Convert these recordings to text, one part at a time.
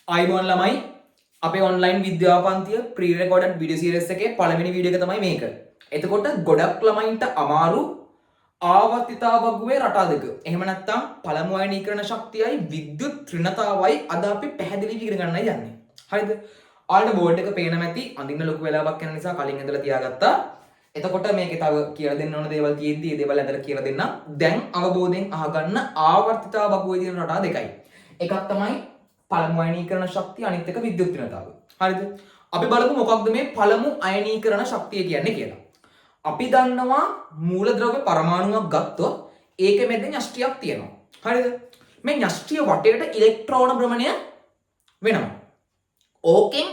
අයිබෝන් ළමයි අපේ ඔන්ලයින් විද්‍යාපන්තිය ප්‍රී රෙකෝඩඩ් වීඩියෝ සීරීස් එකේ පළවෙනි වීඩියෝ එක තමයි මේක. එතකොට ගොඩක් ළමයින්ට අමාරු ආවර්තිතාවගුවේ රටා දෙක. එහෙම නැත්නම් පළමු අයනීකරණ ශක්තියයි විද්‍යුත් ඍණතාවයි අද අපි පැහැදිලිව ඉගෙන ගන්නයි යන්නේ. හරිද? ඔයාලට බෝඩ් එක පේන මැති අඳින්න ලොකු වෙලාවක් යන නිසා කලින් ඉඳලා තියාගත්තා. එතකොට මේකේ තව කියලා දෙන්න ඕන දේවල් තියෙද්දි මේ දේවල් ඇදලා කියලා දෙන්න. දැන් අවබෝධයෙන් අහගන්න ආවර්තිතාවගුවේ තියෙන රටා දෙකයි. එකක් තමයි පළමු අයනීකරණ ශක්තිය අනිත් එක විද්‍යුත් ඍණතාවය. හරිද? අපි බලමු මොකක්ද මේ පළමු අයනීකරණ ශක්තිය කියන්නේ කියලා. අපි දන්නවා මූලද්‍රව්‍ය පරමාණුවක් ගත්තොත් ඒකෙ මැද න්‍යෂ්ටියක් තියෙනවා. හරිද? මේ න්‍යෂ්ටිය වටේට ඉලෙක්ට්‍රෝන භ්‍රමණය වෙනවා. ඕකෙන්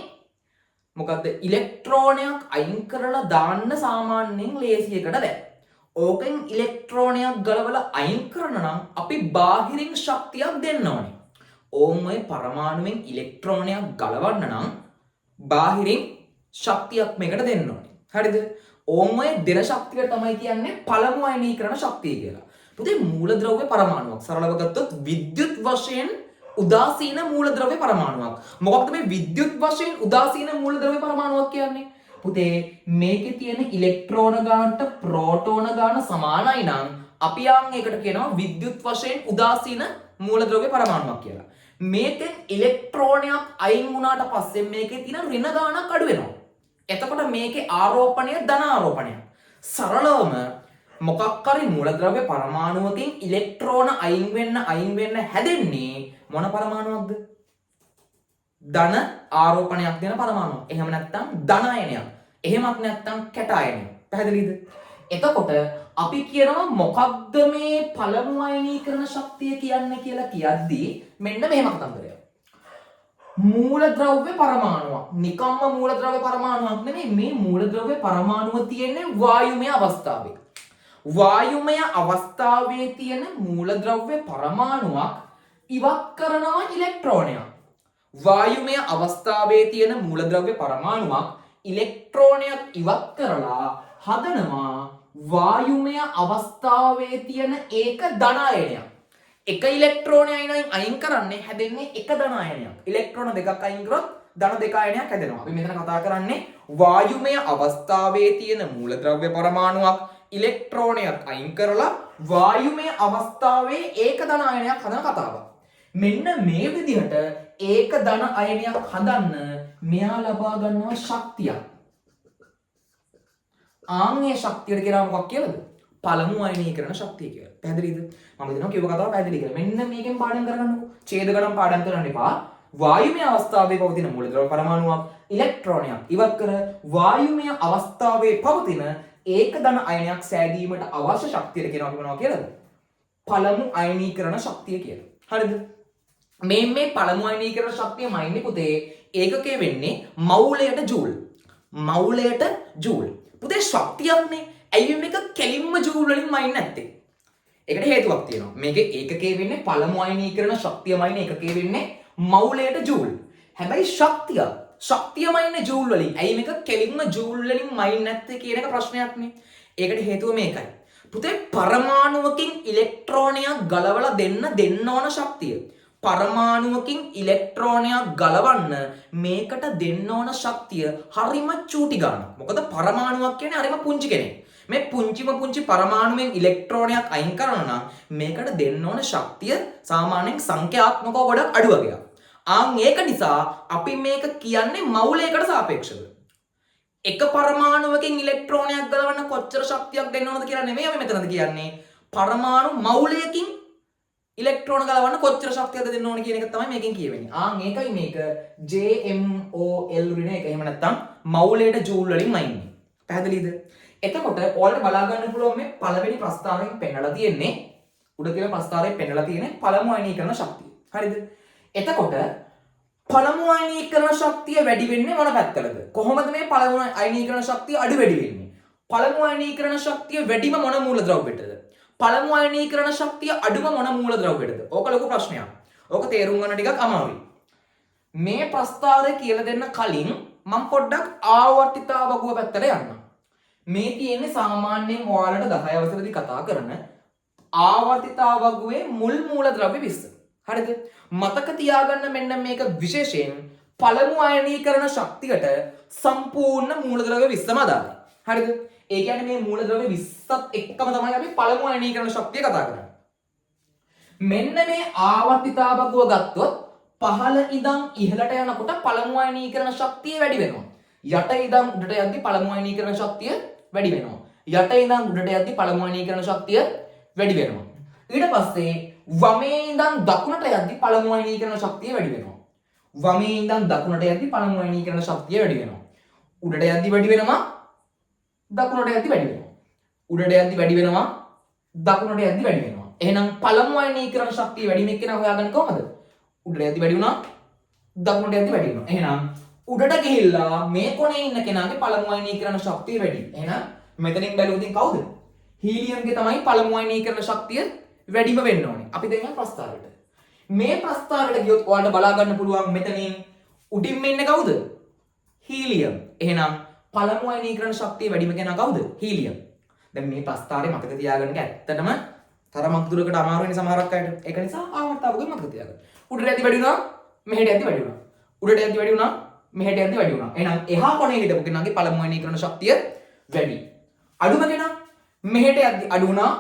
මොකද්ද ඉලෙක්ට්‍රෝනයක් අයින් කරලා දාන්න සාමාන්‍යයෙන් ලේසියකට බෑ. ඕකෙන් ඉලෙක්ට්‍රෝනයක් ගලවලා අයින් කරන නම් අපි බාහිරින් ශක්තියක් දෙන්න ඕනේ. ඕම් ඔය පරමාණුවෙන් ඉලෙක්ට්‍රෝනයක් ගලවන්න නම් බාහිරින් ශක්තියක් මේකට දෙන්න ඕනේ. හරිද? ඕම් ඔය දෙන ශක්තිය තමයි කියන්නේ පළමු අයනීකරණ ශක්තිය කියලා. පුතේ මූලද්‍රව්‍ය පරමාණුවක් සරලව ගත්තොත් විද්‍යුත් වශයෙන් උදාසීන මූලද්‍රව්‍ය පරමාණුවක්. මොකක්ද මේ විද්‍යුත් වශයෙන් උදාසීන මූලද්‍රව්‍ය පරමාණුවක් කියන්නේ? පුතේ මේකේ තියෙන ඉලෙක්ට්‍රෝන ගානට ප්‍රෝටෝන ගාන සමානයි නම් අපි යන් ඒකට කියනවා විද්‍යුත් වශයෙන් උදාසීන මූලද්‍රව්‍ය පරමාණුවක් කියලා. මේකෙන් ඉලෙක්ට්‍රෝනයක් අයින් වුණාට පස්සේ මේකේ තියෙන ඍණ ගානක් අඩු වෙනවා. එතකොට මේකේ ආරෝපණය ධන ආරෝපණයක්. සරලවම මොකක් හරි මූලද්‍රව්‍ය පරමාණුවකින් ඉලෙක්ට්‍රෝන අයින් වෙන්න හැදෙන්නේ මොන පරමාණුවක්ද? ධන ආරෝපණයක් දෙන පරමාණුවක්. එහෙම නැත්නම් ධන අයනයක්. එහෙමත් නැත්නම් කැටායනයක්. පැහැදිලිද? එතකොට අපි කියනවා මොකක්ද මේ පළමු අයනීකරණ ශක්තිය කියන්නේ කියලා කියද්දී මෙන්න මෙහෙම කතන්දරයක්. මූලද්‍රව්‍ය පරමාණුවක්. නිකම්ම මූලද්‍රව්‍ය පරමාණුවක් නෙමෙයි මේ මූලද්‍රව්‍ය පරමාණුව තියෙන්නේ වායුමය අවස්ථාවේ. වායුමය අවස්ථාවේ තියෙන මූලද්‍රව්‍ය පරමාණුවක් ඉවත් කරනවා ඉලෙක්ට්‍රෝනයක්. වායුමය අවස්ථාවේ තියෙන මූලද්‍රව්‍ය පරමාණුවක් ඉලෙක්ට්‍රෝනයක් ඉවත් කරලා හදනවා වායුමය අවස්ථාවේ තියෙන ඒක ධන අයනයක්. එක ඉලෙක්ට්‍රෝනයයි අයින් කරන්නේ හැදෙන්නේ එක ධන අයනයක්. ඉලෙක්ට්‍රෝන දෙකක් අයින් කරොත් ධන දෙක අයනයක් හැදෙනවා. අපි මෙතන කතා කරන්නේ වායුමය අවස්ථාවේ තියෙන මූලද්‍රව්‍ය පරමාණුවක් ඉලෙක්ට්‍රෝනයක් අයින් කරලා වායුමය අවස්ථාවේ ඒක ධන අයනයක් හදන කතාවක්. මෙන්න මේ විදිහට ඒක ධන අයනයක් හදන්න මෙයා ලබා ගන්නවා ශක්තියක්. ආන්ගේ ශක්තියට කියනවා මොකක් කියලාද? පළමු අයනීකරණ ශක්තිය කියලා. පැහැදිලිද? මම දෙනවා කියව කතාව පැහැදිලි කියලා. මෙන්න මේකෙන් පාඩම් කරගන්නකො. ඡේද ගණන් පාඩම් කරන්න එපා. වායුමය අවස්ථාවේ පවතින මූලද්‍රව්‍ය පරමාණුවක් ඉලෙක්ට්‍රෝනයක් ඉවත් කර වායුමය අවස්ථාවේ පවතින ඒක ධන අයනයක් සෑදීමට අවශ්‍ය ශක්තියට කියනවා අපි මොනවා කියලාද? පළමු අයනීකරණ ශක්තිය කියලා. හරිද? මේ පළමු අයනීකරණ ශක්තිය මයින්නේ පුතේ ඒකකයේ වෙන්නේ මවුලයට ජූල්. මවුලයට ජූල්. පුතේ ශක්තියක්නේ. ඇයි මේක කෙලින්ම ජූල් වලින් මයින් නැත්තේ? ඒකට හේතුවක් තියෙනවා. මේකේ ඒකකයේ වෙන්නේ පළමු අයනීකරණ ශක්තියමයිනේ ඒකකයේ වෙන්නේ මවුලයට ජූල්. හැබැයි ශක්තියමයින්නේ ජූල් වලින්. ඇයි මේක කෙලින්ම ජූල් වලින් මයින් නැත්තේ කියන එක ප්‍රශ්නයක්නේ. ඒකට හේතුව මේකයි. පුතේ පරමාණුවකින් ඉලෙක්ට්‍රෝනයක් ගලවලා දෙන්න ඕන ශක්තිය. පරමාණුවකින් ඉලෙක්ට්‍රෝනයක් ගලවන්න මේකට දෙන්න ඕන ශක්තිය හරිම චූටි ගානක්. මොකද පරමාණුවක් කියන්නේ හරිම පුංචි කෙනෙක්. මේ පුංචි පරමාණුවෙන් ඉලෙක්ට්‍රෝනයක් අයින් කරනවා නම් මේකට දෙන්න ඕන ශක්තිය සාමාන්‍යයෙන් සංඛ්‍යාත්මකව ගොඩක් අඩු වගේක්. ඒක නිසා අපි මේක කියන්නේ මවුලයකට සාපේක්ෂව. එක පරමාණුවකින් ඉලෙක්ට්‍රෝනයක් ගලවන්න කොච්චර ශක්තියක් දෙන්න ඕනද කියලා නෙමෙයි අපි මෙතනද කියන්නේ. පරමාණු මවුලයකින් ඉලෙක්ට්‍රෝන ගලවන්න කොච්චර ශක්තියද දෙන්න ඕන කියන එක තමයි මේකෙන් කියවෙන්නේ. ඒකයි මේක JMOL ඍණ එක. එහෙම නැත්නම් මවුලයට ජූල් වලින් මයින්නේ. පැහැදිලිද? එතකොට ඔයාලට බලා ගන්න පුළුවන් මේ පළවෙනි ප්‍රස්තාවයෙන් පෙන්නලා තියෙන්නේ උඩ තියෙන ප්‍රස්තාවයෙන් පෙන්නලා තියෙන්නේ පළමු අයනීකරණ ශක්තිය. හරිද? එතකොට පළමු අයනීකරණ ශක්තිය වැඩි වෙන්නේ මොන පැත්තටද? කොහොමද මේ පළමු අයනීකරණ ශක්තිය අඩු වැඩි වෙන්නේ? පළමු අයනීකරණ ශක්තිය වැඩිම මොන මූලද්‍රව්‍යයටද? පළමු අයනීකරණ ශක්තිය අඩුම මොන මූලද්‍රව්‍යයටද? ඕක ලොකු ප්‍රශ්නයක්. ඕක තේරුම් ගන්න ටිකක් අමාරුයි. මේ ප්‍රස්තාවය කියලා දෙන්න කලින් මම පොඩ්ඩක් ආවර්තිතාවගුව පැත්තට යන්නම්. මේ තියෙන්නේ සාමාන්‍යයෙන් ඔයාලට 10 අවසරදී කතා කරන ආවර්තිතාවගුවේ මුල් මූලද්‍රව්‍ය 20. හරිද? මතක තියාගන්න මෙන්න මේක විශේෂයෙන් පළමු අයනීකරණ ශක්තියට සම්පූර්ණ මූලද්‍රව්‍ය 20ම අදාළයි. හරිද? ඒ කියන්නේ මේ මූලද්‍රව්‍ය 20ත් එක්කම තමයි අපි පළමු අයනීකරණ ශක්තිය කතා කරන්නේ. මෙන්න මේ ආවර්තිතාවකව ගත්තොත් පහළ ඉඳන් ඉහළට යනකොට පළමු අයනීකරණ ශක්තිය වැඩි වෙනවා. යට ඉඳන් උඩට යද්දි පළමු අයනීකරණ ශක්තිය වැඩි වෙනවා. යට ඉඳන් උඩට යද්දි පළමු අයනීකරණ ශක්තිය වැඩි වෙනවා. ඊට පස්සේ වමේ ඉඳන් දකුණට යද්දි පළමු අයනීකරණ ශක්තිය වැඩි වෙනවා. වමේ ඉඳන් දකුණට යද්දි පළමු අයනීකරණ ශක්තිය වැඩි වෙනවා. උඩට යද්දි වැඩි වෙනවා. දකුණට යද්දි වැඩි වෙනවා. උඩට යද්දි වැඩි වෙනවා. දකුණට යද්දි වැඩි වෙනවා. එහෙනම් පළමු අයනීකරණ ශක්තිය වැඩි වෙන කෙනා හොයාගන්න කොහමද? උඩට යද්දි වැඩි වුණා. දකුණට යද්දි වැඩි වෙනවා. එහෙනම් උඩට ගිහිල්ලා මේ කොනේ ඉන්න කෙනාගේ පළමු අයනීකරණ ශක්තිය වැඩි. එහෙනම් මෙතනින් බැලුවොත් කවුද? හීලියම්ගේ තමයි පළමු අයනීකරණ ශක්තිය වැඩිම වෙන්න ඕනේ. අපි දැන් යන ප්‍රස්තාරයට. මේ ප්‍රස්තාරයට ගියොත් ඔයාලට බලා ගන්න පුළුවන් මෙතනින් උඩින්ම ඉන්නේ කවුද? හීලියම්. එහෙනම් පළමු අයනීකරණ ශක්තිය වැඩිම කෙනා කවුද? හීලියම්. දැන් මේ ප්‍රස්තාරේ මතක තියාගන්න එක ඇත්තටම තරමක් දුරකට අමාරු වෙන සමහරක් අයට. ඒක නිසා ආවර්තාවකව මතක තියාගන්න. උඩට යද්දි වැඩි වුණා, මෙහෙට යද්දි වැඩි වුණා. උඩට යද්දි වැඩි වුණා, මෙහෙට යද්දි වැඩි වුණා. එහෙනම් එහා කොනේ හිටපු කෙනාගේ පළමු අයනීකරණ ශක්තිය වැඩි. අඩුම කෙනා මෙහෙට යද්දි අඩු වුණා,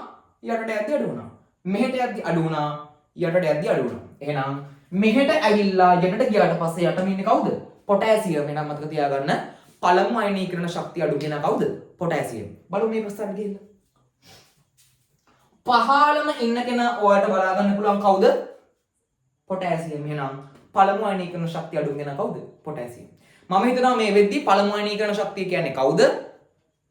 යටට යද්දි අඩු වුණා. මෙහෙට යද්දි අඩු වුණා, යටට යද්දි අඩු වුණා. එහෙනම් මෙහෙට ඇවිල්ලා යටට ගියාට පස්සේ යටම ඉන්නේ කවුද? පොටෑසියම්. එහෙනම් මතක තියාගන්න පළමු අයනීකරණ ශක්තිය අඩු කෙනා කවුද? පොටෑසියම්. බලමු මේ ප්‍රස්තාරෙට ගිහිල්ලා. පහළම ඉන්න කෙනා ඔයාලට බලා ගන්න පුළුවන් කවුද? පොටෑසියම්. එහෙනම් පළමු අයනීකරණ ශක්තිය අඩු කෙනා කවුද? පොටෑසියම්. මම හිතනවා මේ වෙද්දි පළමු අයනීකරණ ශක්තිය කියන්නේ කවුද?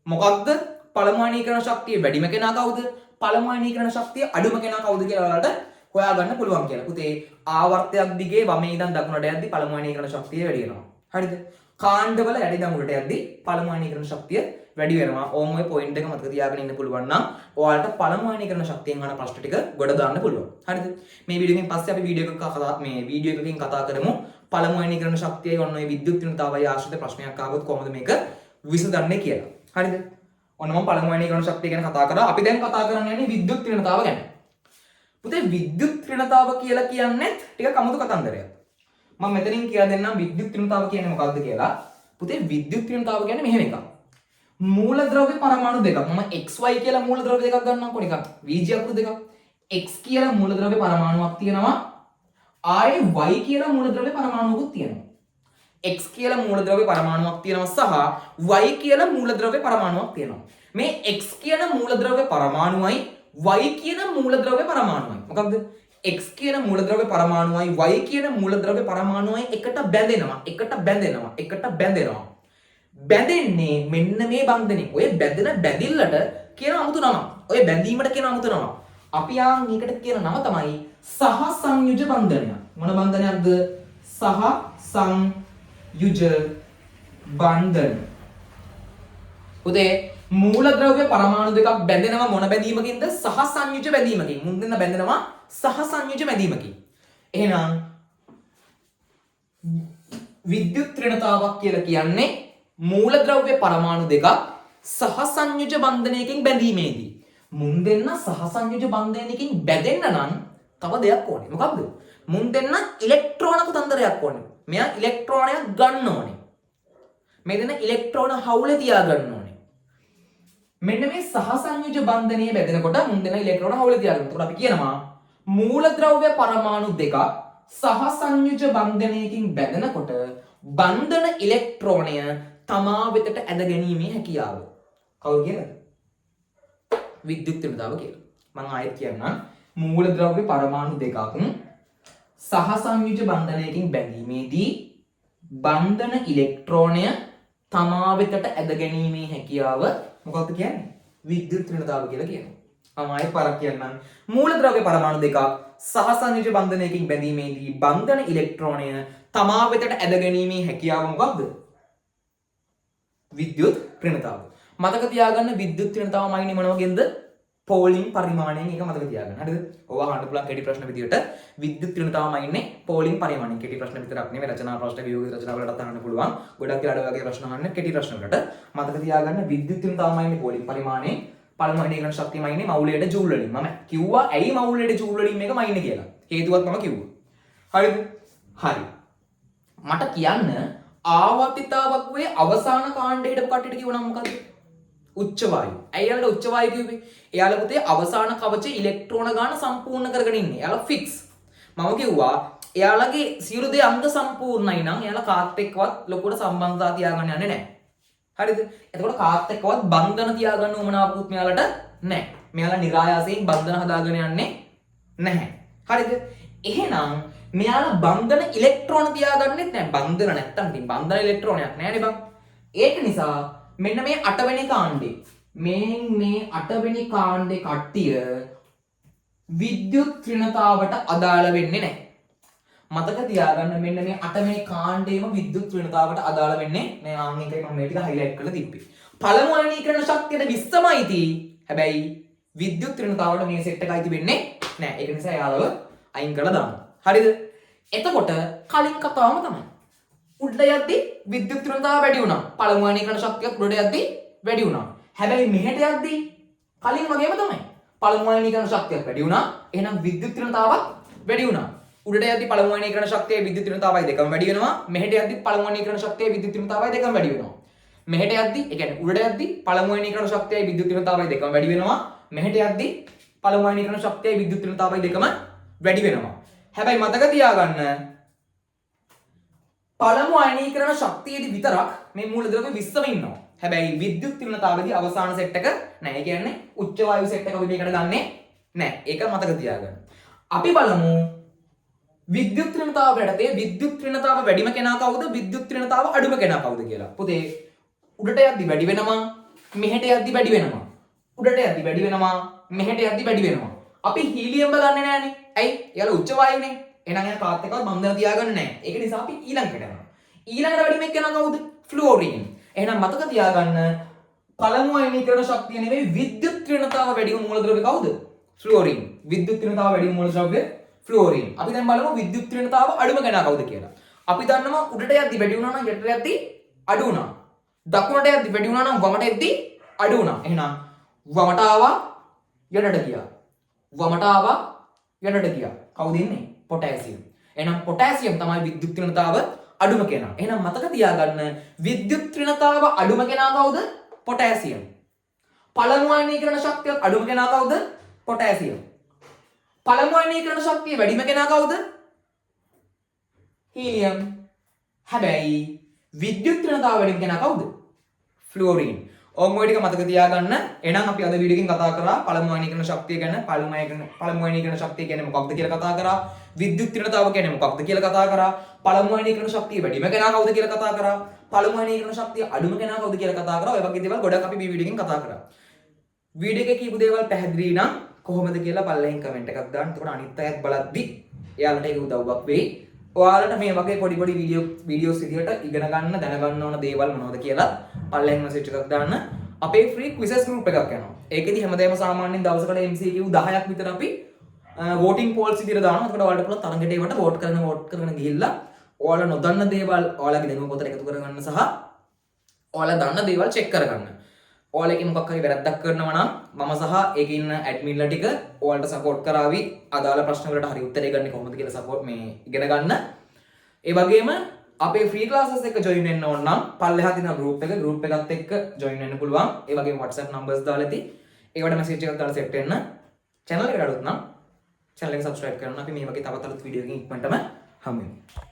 මොකක්ද? පළමු අයනීකරණ ශක්තිය වැඩිම කෙනා කවුද? පළමු අයනීකරණ ශක්තිය අඩුම කෙනා කවුද කියලා ඔයාලට හොයාගන්න පුළුවන් කියලා. පුතේ ආවර්තයක් දිගේ වමේ ඉඳන් දකුණට යද්දි පළමු අයනීකරණ ශක්තිය වැඩි වෙනවා. හරිද? කාණ්ඩවල යට ඉඳන් උඩට යද්දි පළමු අයනීකරණ ශක්තිය වැඩි වෙනවා. ඕම ඔය පොයින්ට් එක මතක තියාගෙන ඉන්න පුළුවන් නම් ඔයාලට පළමු අයනීකරණ ශක්තියෙන් අහන ප්‍රශ්න ටික ගොඩ දාන්න පුළුවන්. හරිද? මේ වීඩියෝ එකෙන් පස්සේ අපි වීඩියෝ එකකින් කතා කරමු පළමු අයනීකරණ ශක්තියයි ඔන්න ඔය විද්‍යුත් ඍණතාවයි ආශ්‍රිත ප්‍රශ්නයක් ආවොත් කොහොමද මේක විසඳන්නේ කියලා. හරිද? ඔන්න මම පළමු අයනීකරණ ශක්තිය ගැන කතා කරා. අපි දැන් කතා කරන්න යන්නේ විද්‍යුත් ඍණතාව ගැන. පුතේ විද්‍යුත් ඍණතාව කියලා කියන්නේ ටිකක් අමුතු කතන්දරයක්. මම මෙතනින් කියලා දෙන්නම් විද්‍යුත් ඍණතාව කියන්නේ මොකක්ද කියලා. පුතේ විද්‍යුත් ඍණතාව කියන්නේ මෙහෙම එකක්. මූලද්‍රව්‍ය පරමාණු දෙකක්. මම XY කියලා මූලද්‍රව්‍ය දෙකක් ගන්නම්කො නිකන්. VG අකුරු දෙකක්. X කියලා මූලද්‍රව්‍ය පරමාණුවක් තියෙනවා. ආයේ Y කියලා මූලද්‍රව්‍ය පරමාණුවකුත් තියෙනවා. X කියලා මූලද්‍රව්‍ය පරමාණුවක් තියෙනවා සහ Y කියලා මූලද්‍රව්‍ය පරමාණුවක් තියෙනවා. මේ X කියන මූලද්‍රව්‍ය පරමාණුවයි Y කියන මූලද්‍රව්‍ය පරමාණුවයි. මොකක්ද? X කියන මූලද්‍රව්‍ය පරමාණුවයි Y කියන මූලද්‍රව්‍ය පරමාණුවයි එකට බැඳෙනවා. බැඳෙන්නේ මෙන්න මේ බන්ධනේ. ඔය බැඳෙන බැඳිල්ලට කියන අමුතු නමක්. ඔය බැඳීමට කියන අමුතු නමක්. අපි ආන් මේකට කියන නම තමයි සහසංයුජ බන්ධනය. මොන බන්ධනයක්ද? සහසංයුජ බන්ධන. උදේ මූලද්‍රව්‍ය පරමාණු දෙකක් බැඳෙනවා මොන බැඳීමකින්ද? සහසංයුජ බැඳීමකින්. මුන් දෙන්න බැඳෙනවා සහසංයුජ බැඳීමකින්. එහෙනම් විද්‍යුත් ඍණතාවක් කියලා කියන්නේ මූලද්‍රව්‍ය පරමාණු දෙකක් සහසංයුජ බන්ධනයකින් බැඳීමේදී මුන් දෙන්න සහසංයුජ බන්ධනයකින් බැඳෙන්න නම් තව දෙයක් ඕනේ. මොකක්ද? මුන් දෙන්න ඉලෙක්ට්‍රෝන කුතන්දරයක් ඕනේ. මෙයා ඉලෙක්ට්‍රෝනයක් ගන්න ඕනේ. මේ දෙන ඉලෙක්ට්‍රෝන හවුලේ තියා ගන්න ඕනේ. මෙන්න මේ සහසංයුජ බන්ධනයේ බැඳෙනකොට මුන් දෙන ඉලෙක්ට්‍රෝන හවුලේ තියා ගන්න. ඒකට අපි කියනවා මූලද්‍රව්‍ය පරමාණු දෙකක් සහසංයුජ බන්ධනයකින් බැඳෙනකොට බන්ධන ඉලෙක්ට්‍රෝනය තමා වෙතට ඇද ගැනීමේ හැකියාව. කවුරු කියලාද? විද්‍යුත් ඍණතාව කියලා. මම ආයෙත් කියන්නම්. මූලද්‍රව්‍ය පරමාණු දෙකක් සහසංයුජ බන්ධනයකින් බැඳීමේදී බන්ධන ඉලෙක්ට්‍රෝනය තමා වෙතට ඇද ගැනීමේ හැකියාව මොකක්ද කියන්නේ? විද්‍යුත් ඍණතාව කියලා කියනවා. මම ආයෙත් පාරක් කියන්නම්. මූලද්‍රව්‍ය පරමාණු දෙකක් සහසංයුජ බන්ධනයකින් බැඳීමේදී බන්ධන ඉලෙක්ට්‍රෝනය තමා වෙතට ඇද ගැනීමේ හැකියාව මොකක්ද? විද්‍යුත් ඍණතාව. මතක තියාගන්න විද්‍යුත් ඍණතාව මයින්නේ මොන වගේද? පෝලිං පරිමාණයෙන් එක මතක තියාගන්න. හරිද? ඔවා අහන්න පුළුවන් කෙටි ප්‍රශ්න විදියට විද්‍යුත් ඍණතාව මයින්නේ පෝලිං පරිමාණයෙන්. කෙටි ප්‍රශ්න විතරක් නෙවෙයි රචනා ප්‍රශ්න වියෝග රචනා වලටත් අහන්න පුළුවන්. ගොඩක් වෙලාවට වගේ ප්‍රශ්න අහන්න කෙටි ප්‍රශ්න වලට මතක තියාගන්න විද්‍යුත් ඍණතාව මයින්නේ පෝලිං පරිමාණයෙන්. පළමු අයනීකරණ ශක්තිය මයින්නේ මවුලයට ජූල් වලින්. මම කිව්වා ඇයි මවුලයට ජූල් වලින් මේක මයින්නේ කියලා. හේතුවත් මම කිව්වා. හරිද? හරි. මට කියන්න ආවර්තිතාවක් වේ අවසාන කාණ්ඩයට කටට කිව්වනම් මොකද්ද? උච්ච වායු. ඇයි යාළුවා උච්ච වායු කිව්වේ? එයාලා පුතේ අවසාන කවචේ ඉලෙක්ට්‍රෝන ගාන සම්පූර්ණ කරගෙන ඉන්නේ. එයාලා ෆික්ස්. මම කිව්වා එයාලගේ සියලු දේ අංග සම්පූර්ණයි නම් එයාලා කාත් එක්කවත් ලොකුට සම්බන්ධතා තියාගන්න යන්නේ නැහැ. හරිද? එතකොට කාත් එක්කවත් බන්ධන තියාගන්න උවමනාවකුත් මෙයාලට නැහැ. මෙයාලා નિરાයාසයෙන් බන්ධන හදාගෙන යන්නේ නැහැ. හරිද? එහෙනම් මෙයාලා බන්ධන ඉලෙක්ට්‍රෝන තියාගන්නෙත් නැහැ. බන්ධන නැත්තම් ඉතින් බන්ධන ඉලෙක්ට්‍රෝනයක් නැහැනේ බං. ඒක නිසා මෙන්න මේ 8 වෙනි කාණ්ඩේ මේ 8 වෙනි කාණ්ඩේ කට්ටිය විද්‍යුත් ඍණතාවට අදාළ වෙන්නේ නැහැ. මතක තියාගන්න මෙන්න මේ 8 වෙනි කාණ්ඩේම විද්‍යුත් ඍණතාවට අදාළ වෙන්නේ නැහැ. ආන් එකයි මම මේ ටික හයිලයිට් කරලා තිබ්බේ. පළමු අයනීකරණ ශක්තියට 20මයි ති. හැබැයි විද්‍යුත් ඍණතාවට මේ සෙට් එකයි තිබෙන්නේ නැහැ. ඒක නිසා යාළුව අයින් කරලා දාන්න. හරිද? එතකොට කලින් කතාවම තමයි. උඩට යද්දි විද්‍යුත් ඍණතාව වැඩි වුණා. පළමු අයනීකරණ ශක්තියත් උඩට යද්දි වැඩි වුණා. හැබැයි මෙහෙට යද්දි කලින් වගේම තමයි. පළමු අයනීකරණ ශක්තියක් වැඩි වුණා. එහෙනම් විද්‍යුත් ඍණතාවත් වැඩි වුණා. උඩට යද්දි පළමු අයනීකරණ ශක්තියයි විද්‍යුත් ඍණතාවයි දෙකම වැඩි වෙනවා. මෙහෙට යද්දි පළමු අයනීකරණ ශක්තියයි විද්‍යුත් ඍණතාවයි දෙකම වැඩි වෙනවා. මෙහෙට යද්දි ඒ කියන්නේ උඩට යද්දි පළමු අයනීකරණ ශක්තියයි විද්‍යුත් ඍණතාවයි දෙකම වැඩි වෙනවා. මෙහෙට යද්දි පළමු අයනීකරණ ශක්තියයි විද්‍යුත් ඍණතාවයි දෙකම වැඩි වෙනවා. හැබැයි මතක තියාගන්න පළමු අයනීකරණ ශක්තියේදී විතරක් මේ මූලද්‍රව්‍ය 20ම ඉන්නවා. හැබැයි විද්‍යුත් ඍණතාවේදී අවසාන සෙට් එක නැහැ. ඒ කියන්නේ උච්ච වායු සෙට් එක අපි මේකට ගන්නෙ නැහැ. ඒක මතක තියාගන්න. අපි බලමු විද්‍යුත් ඍණතාව යටතේ විද්‍යුත් ඍණතාව වැඩිම කෙනා කවුද? විද්‍යුත් ර්ණතාව අඩුම කෙනා කවුද කියලා. පුතේ උඩට යද්දි වැඩි වෙනවා, මෙහෙට යද්දි වැඩි වෙනවා. උඩට යද්දි වැඩි වෙනවා, මෙහෙට යද්දි වැඩි වෙනවා. අපි හීලියම් ගන්නෙ නෑනේ. ඇයි? එයාලා උච්ච වායුනේ. එහෙනම් එයා කාත් එක්කවත් බන්ධන තියාගන්නේ නෑ. ඒක නිසා අපි ඊළඟට යනවා. ඊළඟට වැඩිම කෙනා කවුද? ෆ්ලෝරින්. එහෙනම් මතක තියාගන්න පළමු අයනීකරණ ශක්තිය නෙවෙයි විද්‍යුත් ඍණතාව වැඩිම මූලද්‍රව්‍ය කවුද? ෆ්ලෝරින්. විද්‍යුත් ඍණතාව වැඩිම මූලද්‍රව්‍ය ෆ්ලෝරින්. අපි දැන් බලමු විද්‍යුත් ඍණතාව අඩුම කෙනා කවුද කියලා. අපි දන්නවා උඩට යද්දි වැඩි වුණා නම් යටට යද්දි අඩු වුණා. දකුණට යද්දි වැඩි වුණා නම් වමට යද්දි අඩු වුණා. එහෙනම් වමට ආවා යටට ගියා. වමට ආවා යටට ගියා. කවුද ඉන්නේ? පොටෑසියම්. එහෙනම් පොටෑසියම් තමයි විද්‍යුත් ඍණතාව අඩුම කෙනා. එහෙනම් මතක තියාගන්න විද්‍යුත් ඍණතාව අඩුම කෙනා කවුද? පොටෑසියම්. පළමු අයනීකරණ ශක්තිය අඩුම කෙනා කවුද? පොටෑසියම්. පළමු අයනීකරණ ශක්තිය වැඩිම කෙනා කවුද? හීලියම්. හැබැයි විද්‍යුත් ඍණතාව වැඩිම කෙනා කවුද? ෆ්ලෝරින්. ඔන්න ඔය ටික මතක තියාගන්න. එහෙනම් අපි අද වීඩියෝ එකෙන් කතා කරා පළමු අයනීකරණ ශක්තිය ගැන. පළමු අයනීකරණ ශක්තිය කියන්නේ මොකක්ද කියලා කතා කරා. විද්‍යුත් ඍණතාව කියන්නේ මොකක්ද කියලා කතා කරා. පළමු අයනීකරණ ශක්තිය වැඩිම කෙනා කවුද කියලා කතා කරා. පළමු අයනීකරණ ශක්තිය අඩුම කෙනා කවුද කියලා කතා කරා. ඔය වගේ දේවල් ගොඩක් අපි මේ වීඩියෝ එකෙන් කතා කරා. වීඩියෝ එකේ කියපු දේවල් පැහැදිලි නම් කොහොමද කියලා පල්ලෙහින් කමෙන්ට් එකක් දාන්න. එතකොට අනිත් අයත් බලද්දි එයාලට ඒක උදව්වක් වෙයි. ඔයාලට මේ වගේ පොඩි පොඩි වීඩියෝස් විදියට ඉගෙන ගන්න දැනගන්න ඕන දේවල් මොනවද කියලා පල්ලෙහින් මෙසේජ් එකක් දාන්න. අපේ ෆ්‍රී ක්විසස් ගෲප් එකක් යනවා. ඒකෙදි හැමදේම සාමාන්‍යයෙන් දවසකට MCQ 10ක් විතර අපි වෝටින් පෝල්ස් විදියට දානවා. එතකොට ඔයාලට පුළුවන් තරඟට ඒවට වෝට් කරන ගිහිල්ලා ඔයාලා නොදන්න දේවල් ඔයාලගේ දැනුම පොතට එකතු කරගන්න සහ ඔයාලා දන්න දේවල් චෙක් කරගන්න. ඔයාලා එකේ මොකක් හරි වැරද්දක් කරනවා නම් මම සහ ඒකේ ඉන්න ඇඩ්මින්ලා ටික ඔයාලට සපෝට් කරાવી. අදාළ ප්‍රශ්න වලට හරි උත්තරේ ගන්න කොහොමද කියලා සපෝට් මේ ඉගෙන ගන්න. ඒ වගේම අපේ ෆ්‍රී ක්ලාසස් එක ජොයින් වෙන්න ඕන නම් පල්ලෙහා තියෙන ගෲප් එකත් එක්ක ජොයින් වෙන්න පුළුවන්. ඒ වගේම WhatsApp numbers දාලා ඇති. ඒවට මැසේජ් එකක් දාලා සෙට් වෙන්න. channel එකට අලුත් නම් channel එක subscribe කරන්න. අපි මේ වගේ තවත් අලුත් වීඩියෝ එකකින් ඉක්මනටම හමු වෙමු.